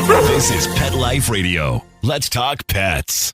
This is Pet Life Radio. Let's talk pets.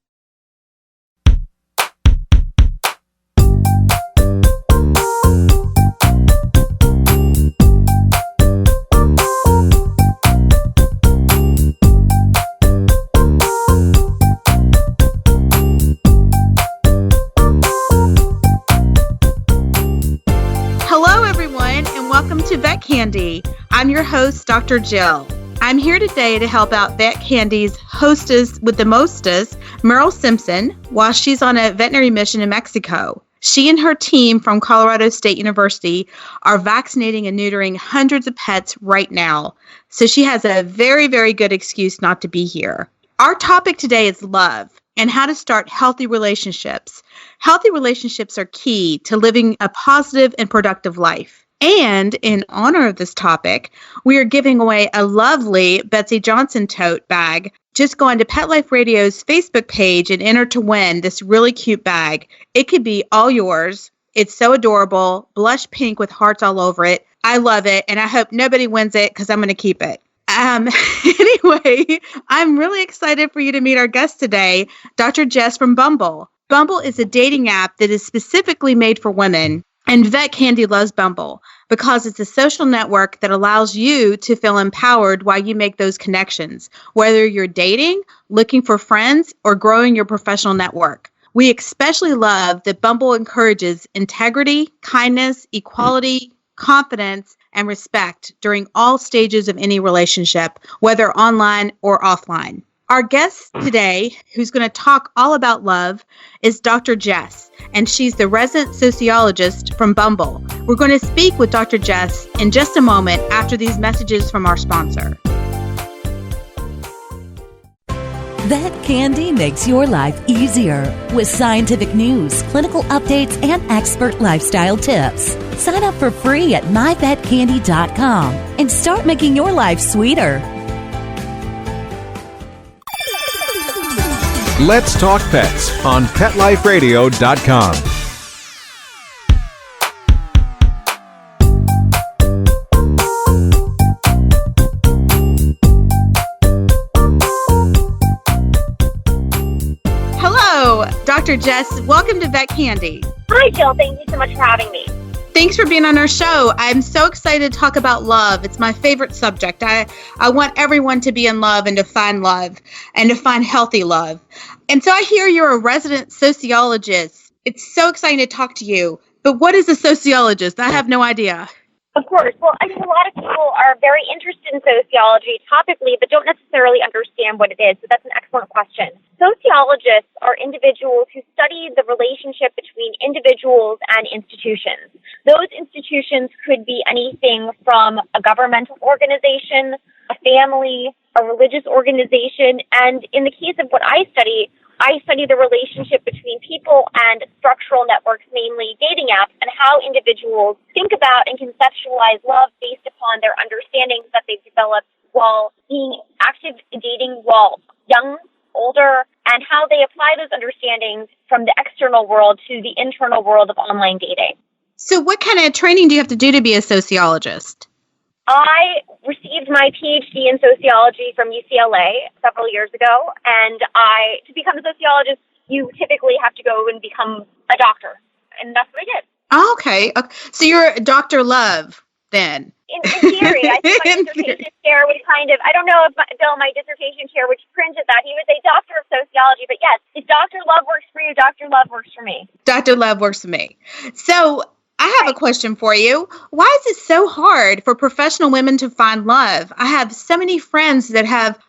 Hello, everyone, and welcome to Vet Candy. I'm your host, Dr. Jill. I'm here today to help out Vet Candy's hostess with the mostest, Meryl Simpson, while she's on a veterinary mission in Mexico. She and her team from Colorado State University are vaccinating and neutering hundreds of pets right now. So she has a very, very good excuse not to be here. Our topic today is love and how to start healthy relationships. Healthy relationships are key to living a positive and productive life. And in honor of this topic, we are giving away a lovely Betsy Johnson tote bag. Just go on to Pet Life Radio's Facebook page and enter to win this really cute bag. It could be all yours. It's so adorable, blush pink with hearts all over it. I love it, and I hope nobody wins it because I'm going to keep it. Anyway, I'm really excited for you to meet our guest today, Dr. Jess from Bumble. Bumble is a dating app that is specifically made for women. And Vet Candy loves Bumble because it's a social network that allows you to feel empowered while you make those connections, whether you're dating, looking for friends, or growing your professional network. We especially love that Bumble encourages integrity, kindness, equality, confidence, and respect during all stages of any relationship, whether online or offline. Our guest today, who's going to talk all about love, is Dr. Jess, and she's the resident sociologist from Bumble. We're going to speak with Dr. Jess in just a moment after these messages from our sponsor. Vet Candy makes your life easier with scientific news, clinical updates, and expert lifestyle tips. Sign up for free at myvetcandy.com and start making your life sweeter. Let's Talk Pets on PetLifeRadio.com. Hello, Dr. Jess. Welcome to Vet Candy. Hi, Jill. Thank you so much for having me. Thanks for being on our show. I'm so excited to talk about love. It's my favorite subject. I want everyone to be in love and to find love and to find healthy love. And so I hear you're a resident sociologist. It's so exciting to talk to you. But what is a sociologist? I have no idea. Of course. Well, I think a lot of people are very interested in sociology topically, but don't necessarily understand what it is. So that's an excellent question. Sociologists are individuals who study the relationship between individuals and institutions. Those institutions could be anything from a governmental organization, a family, a religious organization, and in the case of what I study the relationship between people and structural networks, mainly dating apps, and how individuals think about and conceptualize love based upon their understandings that they've developed while being active in dating while young, older, and how they apply those understandings from the external world to the internal world of online dating. So what kind of training do you have to do to be a sociologist? I received my PhD in sociology from UCLA several years ago, and to become a sociologist, you typically have to go and become a doctor, and that's what I did. Oh, okay. So you're Dr. Love, then? In theory, I think my dissertation chair would I don't know if my dissertation chair would print at that. He would say Doctor of Sociology, but yes, if Dr. Love works for you, Dr. Love works for me. Dr. Love works for me. So I have a question for you. Why is it so hard for professional women to find love? I have so many friends that have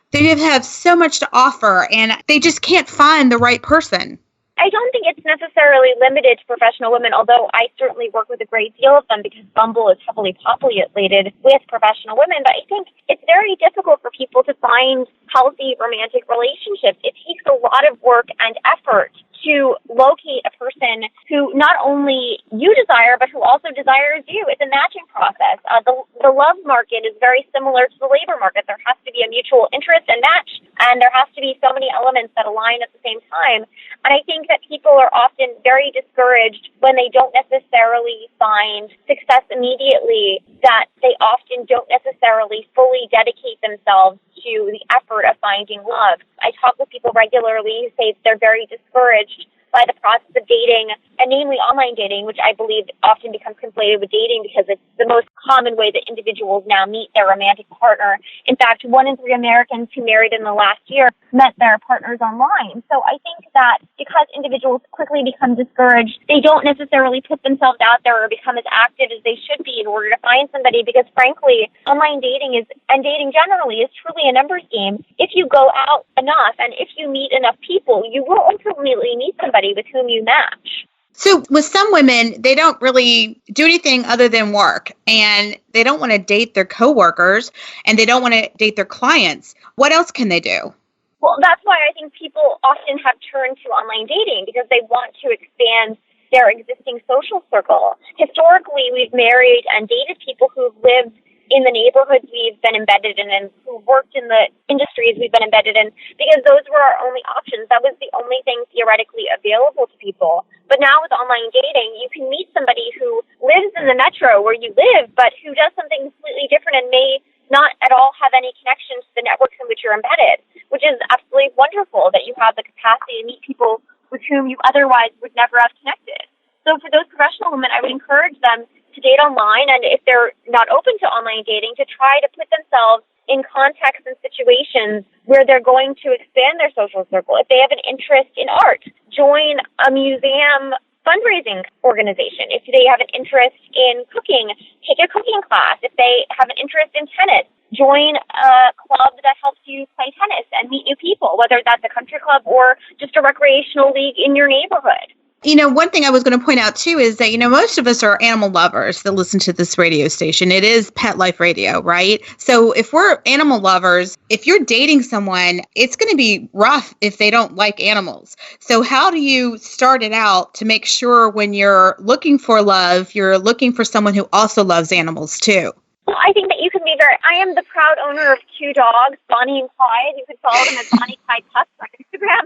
so much to offer, and they just can't find the right person. I don't think it's necessarily limited to professional women, although I certainly work with a great deal of them because Bumble is heavily populated with professional women. But I think it's very difficult for people to find healthy romantic relationships. It takes a lot of work and effort to locate a person who not only you desire, but who also desires you. It's a matching process. The love market is very similar to the labor market. There has to be a mutual interest and match, and there has to be so many elements that align at the same time. And I think that people are often very discouraged when they don't necessarily find success immediately, that they often don't necessarily fully dedicate themselves into the effort of finding love. I talk with people regularly who say they're very discouraged by the process of dating, and namely online dating, which I believe often becomes conflated with dating because it's the most common way that individuals now meet their romantic partner. In fact, 1 in 3 Americans who married in the last year met their partners online. So I think that because individuals quickly become discouraged, they don't necessarily put themselves out there or become as active as they should be in order to find somebody, because frankly, online dating and dating generally is truly a numbers game. If you go out enough and if you meet enough people, you will ultimately meet somebody with whom you match. So with some women, they don't really do anything other than work, and they don't want to date their coworkers, and they don't want to date their clients. What else can they do? Well, that's why I think people often have turned to online dating, because they want to expand their existing social circle. Historically, we've married and dated people who've lived in the neighborhoods we've been embedded in and who worked in the industries we've been embedded in, because those were our only options. That was the only thing theoretically available to people. But now with online dating, you can meet somebody who lives in the metro where you live, but who does something completely different and may not at all have any connections to the networks in which you're embedded, which is absolutely wonderful that you have the capacity to meet people with whom you otherwise would never have connected. So for those professional women, I would encourage them to date online, and if they're not open to online dating, to try to put themselves in contexts and situations where they're going to expand their social circle. If they have an interest in art, join a museum fundraising organization. If they have an interest in cooking, take a cooking class. If they have an interest in tennis, join a club that helps you play tennis and meet new people, whether that's a country club or just a recreational league in your neighborhood. One thing I was going to point out, too, is that, most of us are animal lovers that listen to this radio station. It is Pet Life Radio, right? So if we're animal lovers, if you're dating someone, it's going to be rough if they don't like animals. So how do you start it out to make sure when you're looking for love, you're looking for someone who also loves animals, too? Well, I think that you can be I am the proud owner of 2 dogs, Bonnie and Clyde. You can follow them at Bonnie Clyde Pups on Instagram.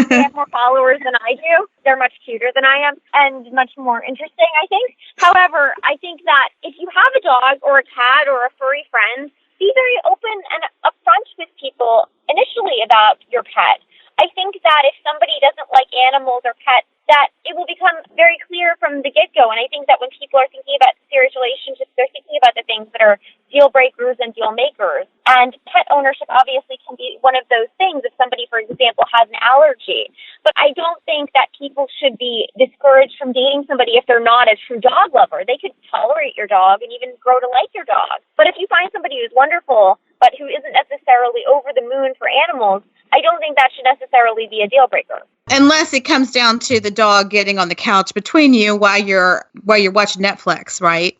They have more followers than I do. They're much cuter than I am and much more interesting, I think. However, I think that if you have a dog or a cat or a furry friend, be very open and upfront with people initially about your pet. I think that if somebody doesn't like animals or pets, that it will become very clear from the get-go. And I think that when people are thinking about serious relationships, they're thinking about the things that are deal breakers and deal makers. And pet ownership obviously can be one of those things if somebody, for example, has an allergy. But I don't think that people should be discouraged from dating somebody if they're not a true dog lover. They could tolerate your dog and even grow to like your dog. But if you find somebody who's wonderful, but who isn't necessarily over the moon for animals, I don't think that should necessarily be a deal breaker. Unless it comes down to the dog getting on the couch between you while you're watching Netflix, right?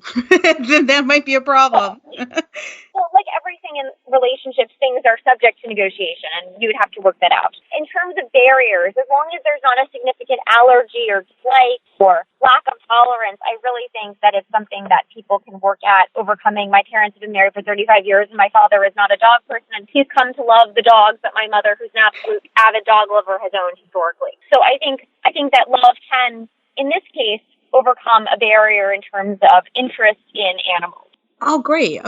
Then that might be a problem. Well, like everything in relationships, things are subject to negotiation, and you would have to work that out. In terms of barriers, as long as there's not a significant allergy or dislike or lack of tolerance, I really think that it's something that people can work at overcoming. My parents have been married for 35 years, and my father is not a dog person, and he's come to love the dogs that my mother, who's an absolute avid dog lover, has owned historically. So I think that love can, in this case, overcome a barrier in terms of interest in animals. Oh, great.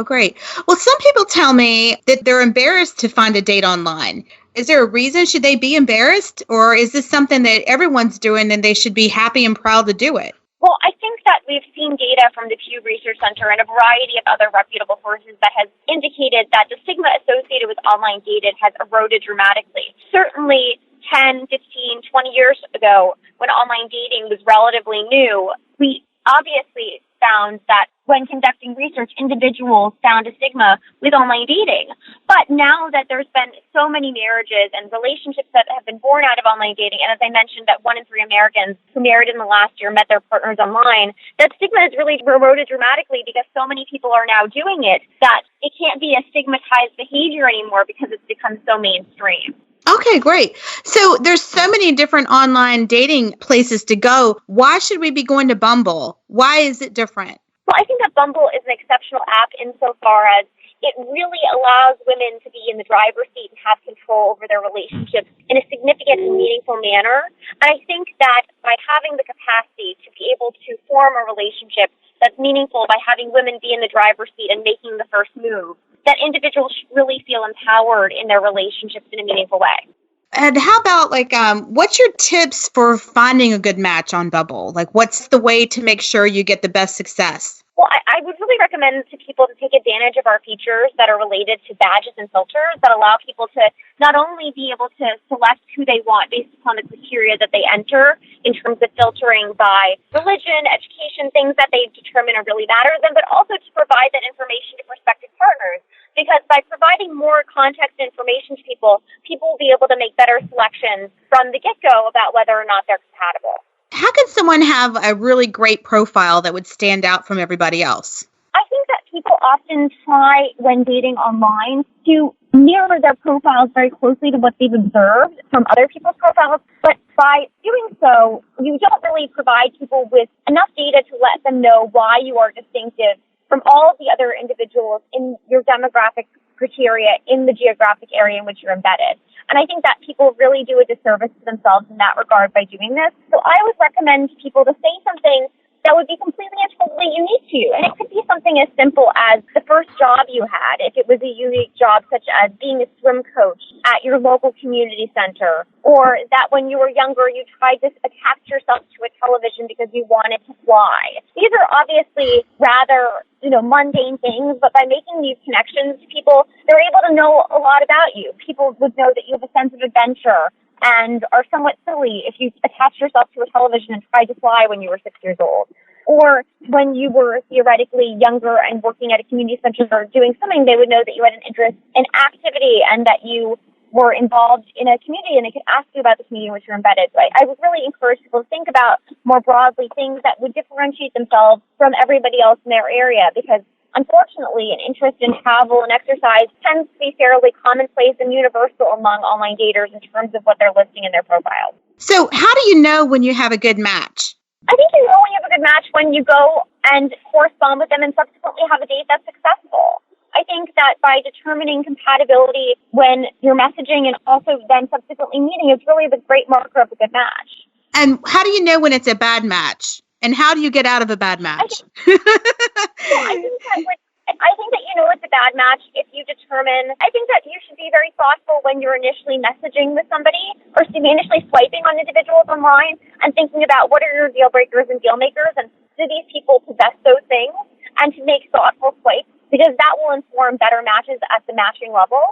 Well, some people tell me that they're embarrassed to find a date online. Is there a reason? Should they be embarrassed? Or is this something that everyone's doing and they should be happy and proud to do it? Well, I think that we've seen data from the Pew Research Center and a variety of other reputable sources that has indicated that the stigma associated with online dating has eroded dramatically. Certainly 10, 15, 20 years ago, when online dating was relatively new, we obviously found that when conducting research, individuals found a stigma with online dating. But now that there's been so many marriages and relationships that have been born out of online dating, and as I mentioned, that 1 in 3 Americans who married in the last year met their partners online, that stigma has really eroded dramatically because so many people are now doing it that it can't be a stigmatized behavior anymore because it's become so mainstream. Okay, great. So there's so many different online dating places to go. Why should we be going to Bumble? Why is it different? Well, I think that Bumble is an exceptional app insofar as it really allows women to be in the driver's seat and have control over their relationships in a significant and meaningful manner. And I think that by having the capacity to be able to form a relationship that's meaningful by having women be in the driver's seat and making the first move, that individuals should really feel empowered in their relationships in a meaningful way. And how about what's your tips for finding a good match on Bumble? Like, what's the way to make sure you get the best success? Well, I would really recommend to people to take advantage of our features that are related to badges and filters that allow people to not only be able to select who they want based upon the criteria that they enter in terms of filtering by religion, education, things that they determine are really matter to them, but also to provide that information to prospective partners. Because by providing more context and information to people, people will be able to make better selections from the get-go about whether or not they're compatible. How can someone have a really great profile that would stand out from everybody else? I think that people often try, when dating online, to mirror their profiles very closely to what they've observed from other people's profiles. But by doing so, you don't really provide people with enough data to let them know why you are distinctive from all of the other individuals in your demographic criteria in the geographic area in which you're embedded. And I think that people really do a disservice to themselves in that regard by doing this. So I would recommend people to say something that would be completely and totally unique to you. And it could be something as simple as the first job you had, if it was a unique job such as being a swim coach at your local community center, or that when you were younger you tried to attach yourself to a television because you wanted to fly. These are obviously rather, mundane things, but by making these connections to people, they're able to know a lot about you. People would know that you have a sense of adventure and are somewhat silly if you attach yourself to a television and tried to fly when you were 6 years old. Or when you were theoretically younger and working at a community center or doing something, they would know that you had an interest in activity and that you were involved in a community and they could ask you about the community in which you're embedded. So I would really encourage people to think about more broadly things that would differentiate themselves from everybody else in their area, because unfortunately, an interest in travel and exercise tends to be fairly commonplace and universal among online daters in terms of what they're listing in their profiles. So how do you know when you have a good match? I think you know when you have a good match when you go and correspond with them and subsequently have a date that's successful. I think that by determining compatibility when you're messaging and also then subsequently meeting is really the great marker of a good match. And how do you know when it's a bad match? And how do you get out of a bad match? I think that you know it's a bad match if you determine. I think that you should be very thoughtful when you're initially messaging with somebody or initially swiping on individuals online and thinking about what are your deal breakers and deal makers and do these people possess those things, and to make thoughtful swipes, because that will inform better matches at the matching level.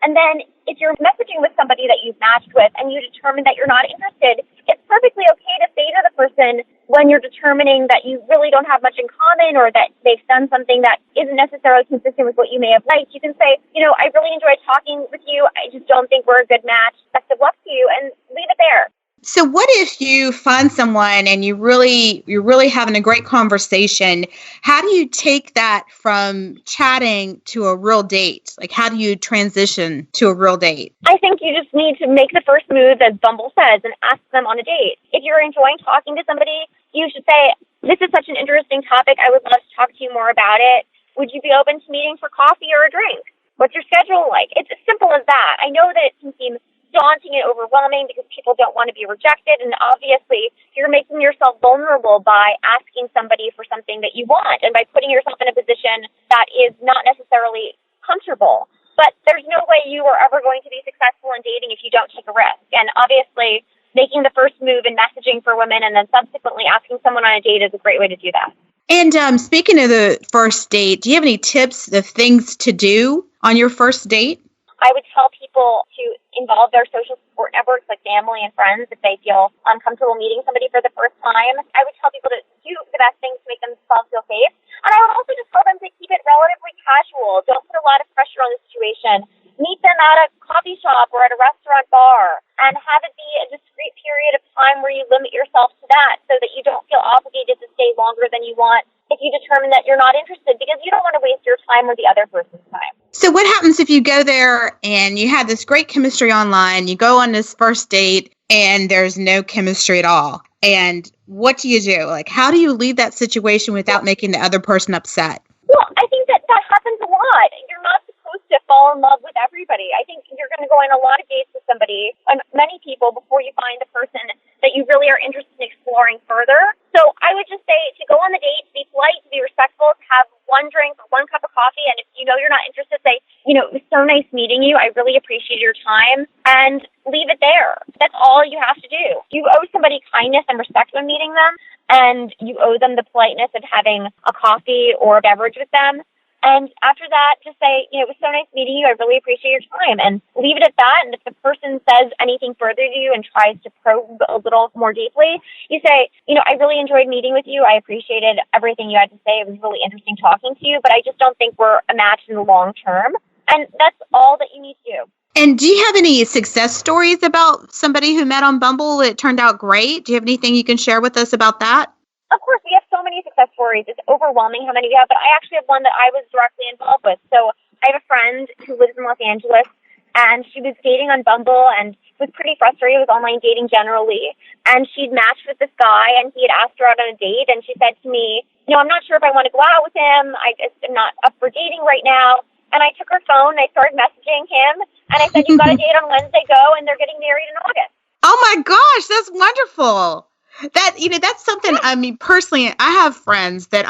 And then if you're messaging with somebody that you've matched with and you determine that you're not interested, it's perfectly okay to say to the person when you're determining that you really don't have much in common or that they've done something that isn't necessarily consistent with what you may have liked. You can say, I really enjoyed talking with you. I just don't think we're a good match. Best of luck to you, and leave it there. So what if you find someone and you're really having a great conversation? How do you take that from chatting to a real date? Like, how do you transition to a real date? I think you just need to make the first move, as Bumble says, and ask them on a date. If you're enjoying talking to somebody, you should say, this is such an interesting topic. I would love to talk to you more about it. Would you be open to meeting for coffee or a drink? What's your schedule like? It's as simple as that. I know that it can seem daunting and overwhelming because people don't want to be rejected, and obviously you're making yourself vulnerable by asking somebody for something that you want and by putting yourself in a position that is not necessarily comfortable. But there's no way you are ever going to be successful in dating if you don't take a risk. And obviously making the first move in messaging for women and then subsequently asking someone on a date is a great way to do that. And speaking of the first date, do you have any tips of things to do on your first date? I would tell people to involve their social support networks like family and friends if they feel uncomfortable meeting somebody for the first time. I would tell people to do the best things to make themselves feel safe. And I would also just tell them to keep it relatively casual. Don't put a lot of pressure on the situation. Meet them at a coffee shop or at a restaurant bar and have it be a discrete period of time where you limit yourself to that so that you don't feel obligated to stay longer than you want if you determine that you're not interested, because you don't want to waste your time or the other person's time. So what happens if you go there and you have this great chemistry online, you go on this first date and there's no chemistry at all? And what do you do? Like, how do you leave that situation without making the other person upset? Well, I think that happens a lot. You're not supposed to fall in love with everybody. I think you're going to go on a lot of dates with somebody, and many people, before you find the person that you really are interested in exploring further. So I would just say to go on the date, to be polite, to be respectful, to have one drink or one cup of coffee. And if you know you're not interested, say, it was so nice meeting you. I really appreciate your time, and leave it there. That's all you have to do. You owe somebody kindness and respect when meeting them, and you owe them the politeness of having a coffee or a beverage with them. And after that, just say, it was so nice meeting you. I really appreciate your time, and leave it at that. And if the person says anything further to you and tries to probe a little more deeply, you say, I really enjoyed meeting with you. I appreciated everything you had to say. It was really interesting talking to you, but I just don't think we're a match in the long term. And that's all that you need to do. And do you have any success stories about somebody who met on Bumble that turned out great? Do you have anything you can share with us about that? Of course, we have so many success stories. It's overwhelming how many we have, but I actually have one that I was directly involved with. So I have a friend who lives in Los Angeles, and she was dating on Bumble and was pretty frustrated with online dating generally. And she'd matched with this guy, and he had asked her out on a date, and she said to me, I'm not sure if I want to go out with him. I'm not up for dating right now. And I took her phone, and I started messaging him, and I said, you got a date on Wednesday, go, and they're getting married in August. Oh my gosh, that's wonderful. That's something, I mean, personally, I have friends that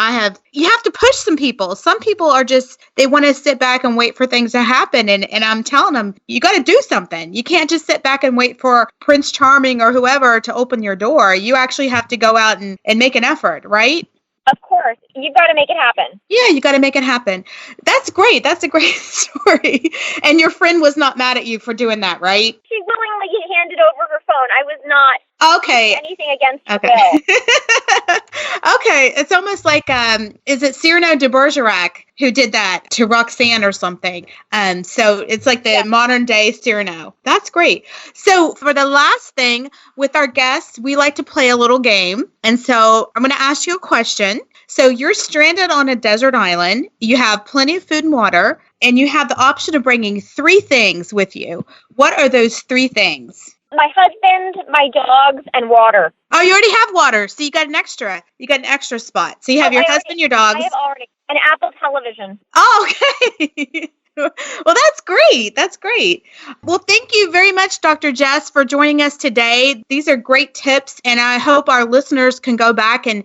you have to push some people. Some people are just, they want to sit back and wait for things to happen. And I'm telling them, you got to do something. You can't just sit back and wait for Prince Charming or whoever to open your door. You actually have to go out and make an effort, right? Of course. You've got to make it happen. Yeah, you got to make it happen. That's great. That's a great story. And your friend was not mad at you for doing that, right? She willingly handed over her phone. I was not anything against her will. Okay. It's almost like, is it Cyrano de Bergerac who did that to Roxanne or something? So it's like the modern day Cyrano. That's great. So for the last thing with our guests, we like to play a little game. And so I'm going to ask you a question. So you're stranded on a desert island. You have plenty of food and water, and you have the option of bringing 3 things with you. What are those 3 things? My husband, my dogs, and water. Oh, you already have water. So you got an extra spot. So you have your husband, your dogs. I have already an Apple television. Oh, okay. Well, that's great. That's great. Well, thank you very much, Dr. Jess, for joining us today. These are great tips, and I hope our listeners can go back and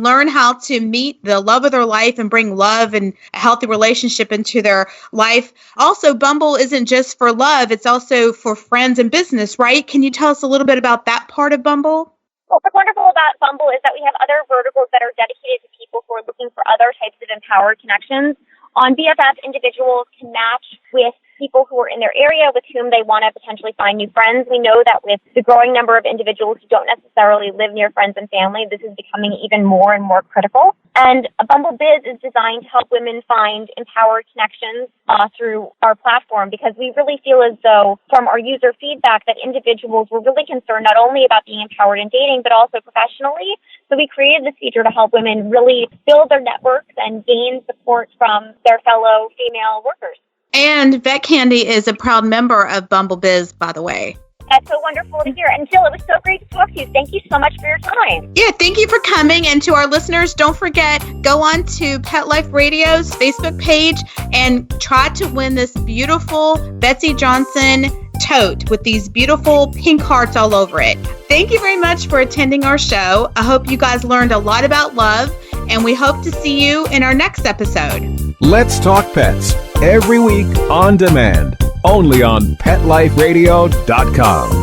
learn how to meet the love of their life and bring love and a healthy relationship into their life. Also, Bumble isn't just for love. It's also for friends and business, right? Can you tell us a little bit about that part of Bumble? Well, what's wonderful about Bumble is that we have other verticals that are dedicated to people who are looking for other types of empowered connections. On BFF, individuals can match with people who are in their area with whom they want to potentially find new friends. We know that with the growing number of individuals who don't necessarily live near friends and family, this is becoming even more and more critical. And Bumble Biz is designed to help women find empowered connections through our platform, because we really feel as though from our user feedback that individuals were really concerned not only about being empowered in dating, but also professionally. So we created this feature to help women really build their networks and gain support from their fellow female workers. And Vet Candy is a proud member of Bumble Biz, by the way. That's so wonderful to hear. And Jill, it was so great to talk to you. Thank you so much for your time. Yeah, thank you for coming. And to our listeners, don't forget, go on to Pet Life Radio's Facebook page and try to win this beautiful Betsy Johnson tote with these beautiful pink hearts all over it. Thank you very much for attending our show. I hope you guys learned a lot about love, and we hope to see you in our next episode. Let's Talk Pets, every week on demand, only on PetLifeRadio.com.